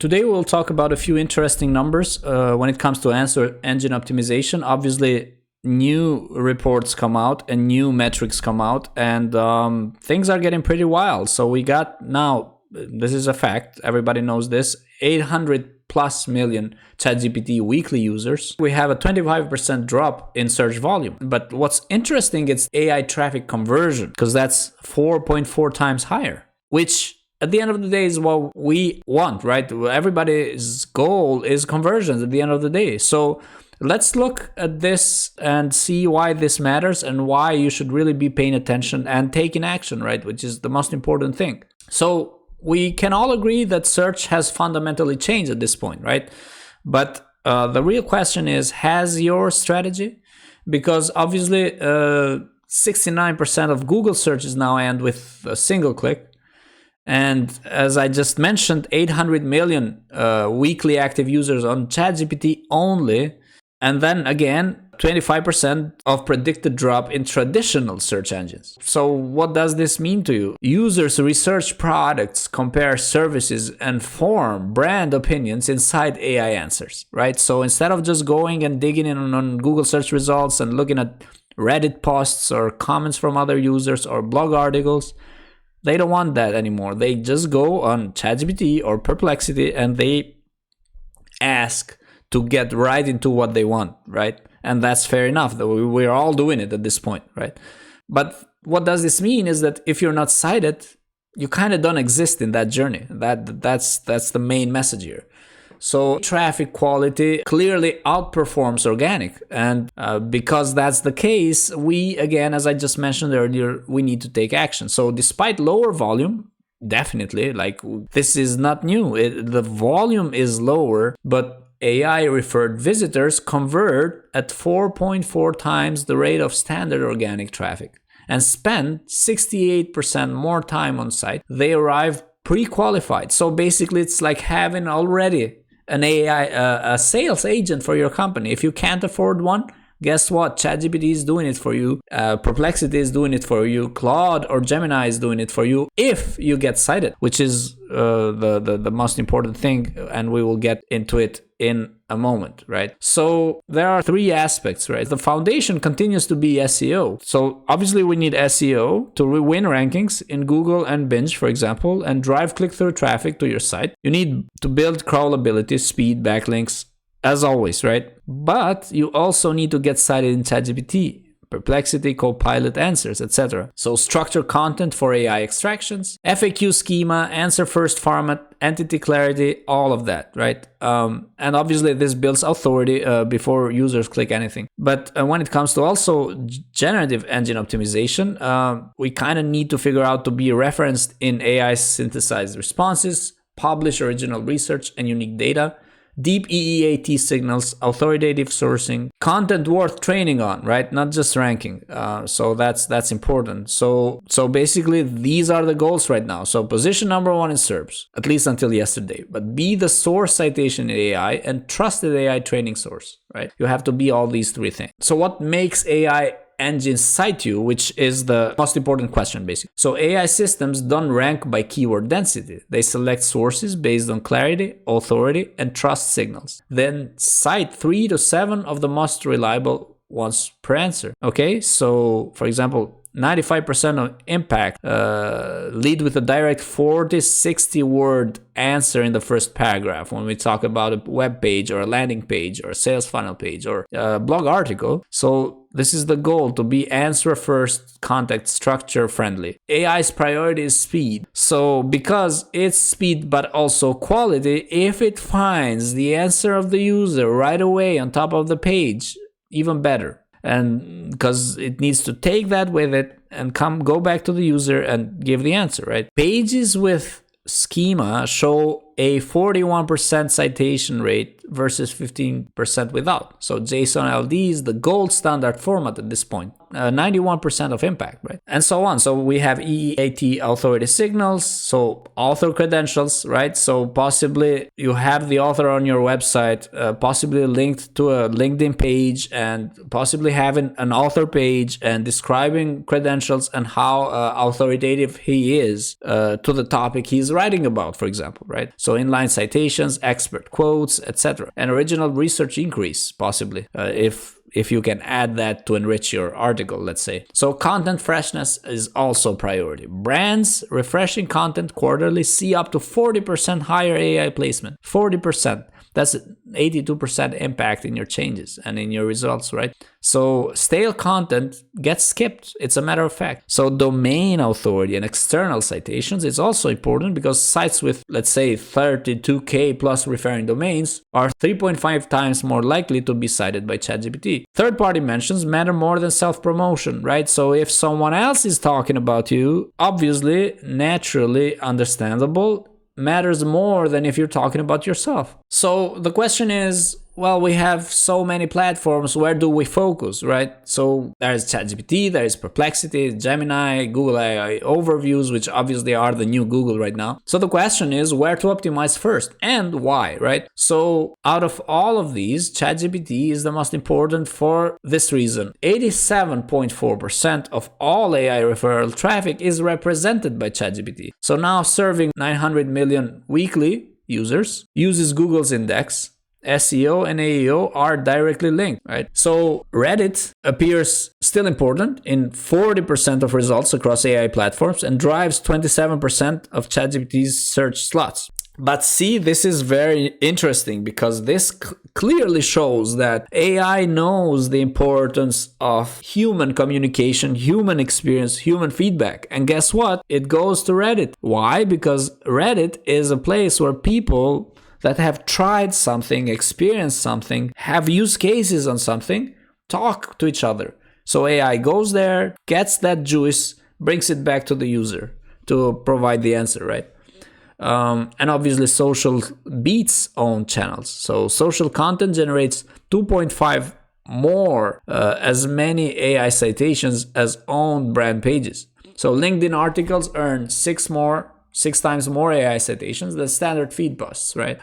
Today we'll talk about a few interesting numbers when it comes to answer engine optimization. Obviously, new reports come out and new metrics come out, and things are getting pretty wild. So we got now, this is a fact, everybody knows this, 800 plus million ChatGPT weekly users. We have a 25% drop in search volume. But what's interesting is AI traffic conversion, because that's 4.4 times higher, which at the end of the day is what we want, right? Everybody's goal is conversions at the end of the day. So let's look at this and see why this matters and why you should really be paying attention and taking action, right? Which is the most important thing. So we can all agree that search has fundamentally changed at this point, right? But the real question is, has your strategy? Because obviously 69% of Google searches now end with a single click. And as I just mentioned, 800 million weekly active users on ChatGPT only. And then again, 25% of predicted drop in traditional search engines. So what does this mean to you? Users research products, compare services, and form brand opinions inside AI answers, right? So instead of just going and digging in on Google search results and looking at Reddit posts or comments from other users or blog articles, they don't want that anymore. They just go on ChatGPT or Perplexity and they ask to get right into what they want, right? And that's fair enough. We're all doing it at this point, right? But what does this mean is that if you're not cited, you kind of don't exist in that journey. That's the main message here. So traffic quality clearly outperforms organic. And because that's the case, we, again, as I just mentioned earlier, we need to take action. So despite lower volume, definitely, like this is not new. The volume is lower, but AI referred visitors convert at 4.4 times the rate of standard organic traffic and spend 68% more time on site. They arrive pre-qualified. So basically it's like having already an AI, a sales agent for your company. If you can't afford one, guess what? ChatGPT is doing it for you. Perplexity is doing it for you. Claude or Gemini is doing it for you if you get cited, which is the most important thing. And we will get into it in a moment, right? So there are three aspects, right? The foundation continues to be SEO. So obviously we need SEO to win rankings in Google and Bing, for example, and drive click-through traffic to your site. You need to build crawlability, speed, backlinks, as always, right? But you also need to get cited in ChatGPT, Perplexity, Copilot answers, etc. So structured content for AI extractions, FAQ schema, answer first format, entity clarity, all of that, right? And obviously this builds authority before users click anything. But when it comes to also generative engine optimization, we kind of need to figure out to be referenced in AI synthesized responses, publish original research and unique data, deep EEAT signals, authoritative sourcing, content worth training on, right? Not just ranking. So that's important. So basically these are the goals right now. So position number one is SERPs, at least until yesterday, but be the source citation in AI and trusted AI training source, right? You have to be all these three things. So what makes AI engines cite you, which is the most important question, basically. So AI systems don't rank by keyword density. They select sources based on clarity, authority, and trust signals. Then cite 3 to 7 of the most reliable ones per answer. Okay, so for example, 95% of impact lead with a direct 40-60 word answer in the first paragraph when we talk about a web page or a landing page or a sales funnel page or a blog article. So this is the goal, to be answer first, context structure friendly. AI's priority is speed. So because it's speed but also quality, if it finds the answer of the user right away on top of the page, even better. And because it needs to take that with it and go back to the user and give the answer, right? Pages with schema show a 41% citation rate versus 15% without. So JSON LD is the gold standard format at this point. 91% of impact, right? And so on. So we have EAT authority signals, so author credentials, right? So possibly you have the author on your website, possibly linked to a LinkedIn page, and possibly having an author page and describing credentials and how authoritative he is to the topic he's writing about, for example, right? So inline citations, expert quotes, etc. And original research increase, possibly, if you can add that to enrich your article, let's say. So content freshness is also priority. Brands refreshing content quarterly see up to 40% higher AI placement. 40%. That's 82% impact in your changes and in your results, right? So stale content gets skipped. It's a matter of fact. So domain authority and external citations is also important, because sites with, let's say, 32K plus referring domains are 3.5 times more likely to be cited by ChatGPT. Third-party mentions matter more than self-promotion, right? So if someone else is talking about you, obviously, naturally, understandable, matters more than if you're talking about yourself. So the question is, well, we have so many platforms, where do we focus, right? So there's ChatGPT, there's Perplexity, Gemini, Google AI overviews, which obviously are the new Google right now. So the question is where to optimize first and why, right? So out of all of these, ChatGPT is the most important for this reason. 87.4% of all AI referral traffic is represented by ChatGPT. So now serving 900 million weekly users, uses Google's index. SEO and AEO are directly linked, right? So Reddit appears still important in 40% of results across AI platforms and drives 27% of ChatGPT's search slots. But see, this is very interesting, because this clearly shows that AI knows the importance of human communication, human experience, human feedback. And guess what? It goes to Reddit. Why? Because Reddit is a place where people that have tried something, experienced something, have use cases on something, talk to each other. So AI goes there, gets that juice, brings it back to the user to provide the answer, right? And obviously social beats own channels. So social content generates 2.5 more as many AI citations as owned brand pages. So LinkedIn articles earn 6 times more AI citations than standard feed posts, right?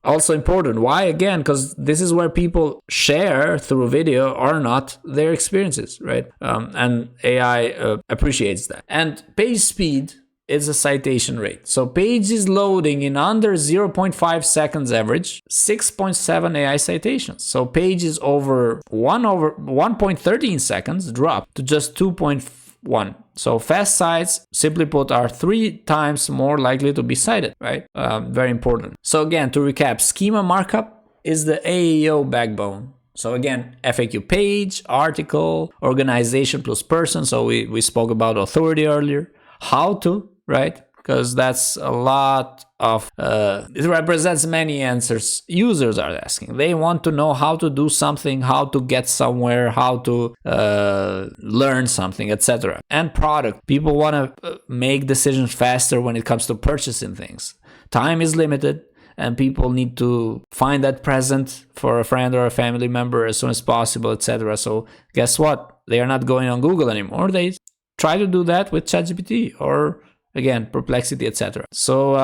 Also important. Why? Again, because this is where people share through video or not their experiences, right? And AI appreciates that. And page speed is a citation rate. So pages loading in under 0.5 seconds average, 6.7 AI citations. So pages over 1.13 seconds drop to just 2.1. So fast sites, simply put, are 3 times more likely to be cited, right? Very important. So again, to recap, schema markup is the AEO backbone. So again, FAQ page, article, organization plus person. So we spoke about authority earlier. How to, right? Because that's a lot of, it represents many answers users are asking. They want to know how to do something, how to get somewhere, how to learn something, etc. And product. People want to make decisions faster when it comes to purchasing things. Time is limited, and people need to find that present for a friend or a family member as soon as possible, etc. So guess what? They are not going on Google anymore. They try to do that with ChatGPT or, again, Perplexity, etc. So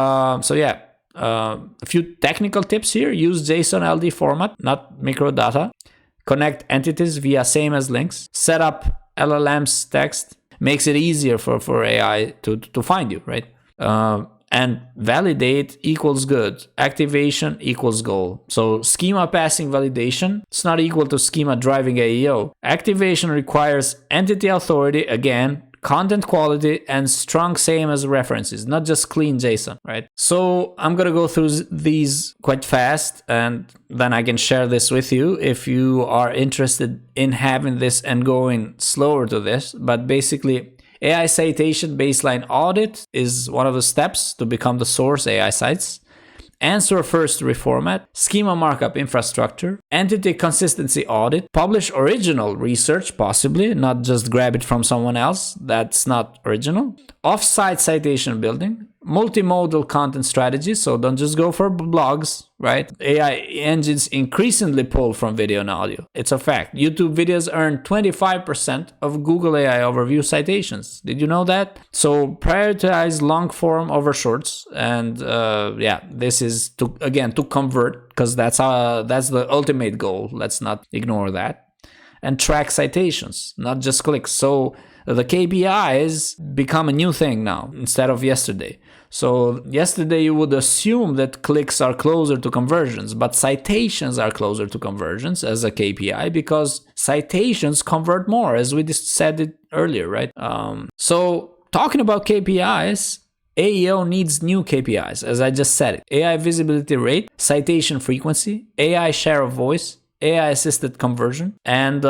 yeah, a few technical tips here. Use JSON LD format, not microdata. Connect entities via same as links. Set up LLM's text. Makes it easier for AI to find you, right? And validate equals good. Activation equals goal. So schema passing validation, it's not equal to schema driving AEO. Activation requires entity authority, again, content quality, and strong same as references, not just clean JSON, right? So I'm gonna go through these quite fast, and then I can share this with you if you are interested in having this and going slower to this. But basically, AI citation baseline audit is one of the steps to become the source AI sites. Answer first reformat, schema markup infrastructure, entity consistency audit, publish original research, possibly, not just grab it from someone else, that's not original. Off-site citation building, multimodal content strategies, so don't just go for blogs, right? AI engines increasingly pull from video and audio. It's a fact. YouTube videos earn 25% of Google AI overview citations. Did you know that? So prioritize long form over shorts, and yeah, this is to convert, because that's the ultimate goal. Let's not ignore that. And track citations, not just clicks. So the KPIs become a new thing now instead of yesterday. So yesterday you would assume that clicks are closer to conversions, but citations are closer to conversions as a KPI because citations convert more, as we just said it earlier, right? So talking about KPIs, AEO needs new KPIs, as I just said it. AI visibility rate, citation frequency, AI share of voice, AI assisted conversion, and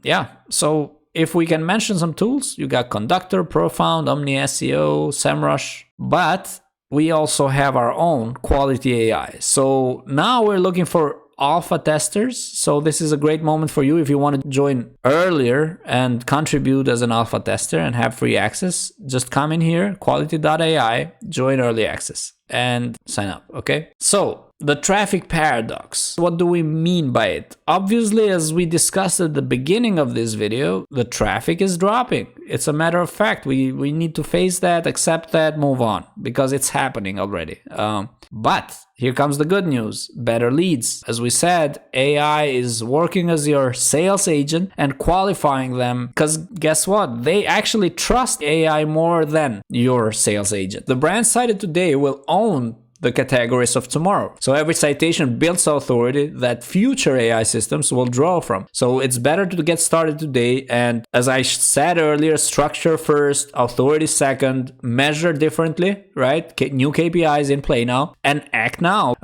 yeah, so if we can mention some tools, you got Conductor, Profound, Omni SEO, SEMrush, but we also have our own quality AI. So now we're looking for alpha testers. So this is a great moment for you if you want to join earlier and contribute as an alpha tester and have free access. Just come in here, quality.ai, join early access and sign up, okay? So the traffic paradox. What do we mean by it? Obviously, as we discussed at the beginning of this video, the traffic is dropping. It's a matter of fact. We need to face that, accept that, move on, because it's happening already. But here comes the good news, better leads. As we said, AI is working as your sales agent and qualifying them, because guess what? They actually trust AI more than your sales agent. The brand cited today will own the categories of tomorrow. So every citation builds authority that future AI systems will draw from. So it's better to get started today. And as I said earlier, structure first, authority second, measure differently, right? New KPIs in play now, and act now.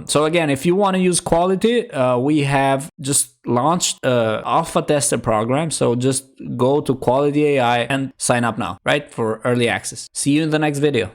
So again, if you want to use quality, we have just launched a alpha tester program. So just go to Quality AI and sign up now, right? For early access. See you in the next video.